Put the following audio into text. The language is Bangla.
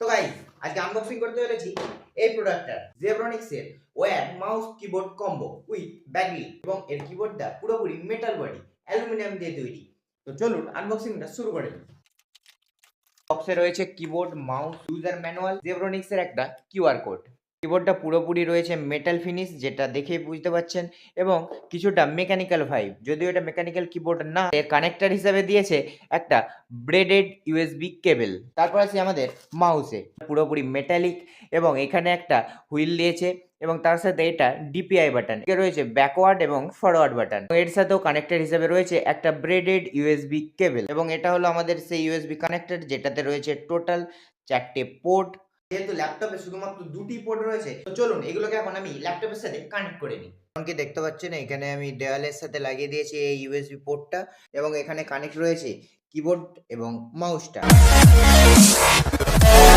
তো গাইস আজকে আনবক্সিং করতে চলেছি এই প্রোডাক্টটা জেব্রনিক্স এর wire mouse keyboard combo with ব্যাগলি এবং এর কিবোর্ডটা পুরোপুরি মেটাল বডি অ্যালুমিনিয়াম দিয়ে তৈরি। তো চলুন আনবক্সিংটা শুরু করে দিই। বক্সে রয়েছে keyboard mouse user manual Zebronics এর একটা কিউআর কোড। কিবোর্ডটা পুরোপুরি রয়েছে মেটাল ফিনিশ যেটা দেখেই বুঝতে পারছেন এবং কিছুটা মেকানিক্যাল ভাইব, যদিও এটা মেকানিক্যাল কিবোর্ড না। এর কানেক্টর হিসেবে দিয়েছে একটা ব্রেডেড ইউএসবি কেবল। তারপর আছে আমাদের মাউসে পুরোপুরি মেটালিক এবং এখানে একটা হুইল দিয়েছে এবং তার সাথে এটা ডিপিআই বাটন রয়েছে, ব্যাকওয়ার্ড এবং ফরওয়ার্ড বাটন। এর সাথেও কানেক্টর হিসেবে রয়েছে একটা ব্রেডেড ইউএসবি কেবল এবং এটা হলো আমাদের সেই ইউএসবি কানেক্টর যেটাতে রয়েছে টোটাল 4টে পোর্ট। যেহেতু ল্যাপটপে শুধুমাত্র 2টি পোর্ট রয়েছে, তো চলুন এগুলোকে এখন আমি ল্যাপটপের সাথে কানেক্ট করে নিই। এমনকি দেখতে পাচ্ছেন এখানে আমি দেওয়ালের সাথে লাগিয়ে দিয়েছি এই ইউএসবি পোর্টটা এবং এখানে কানেক্ট রয়েছে কিবোর্ড এবং মাউসটা।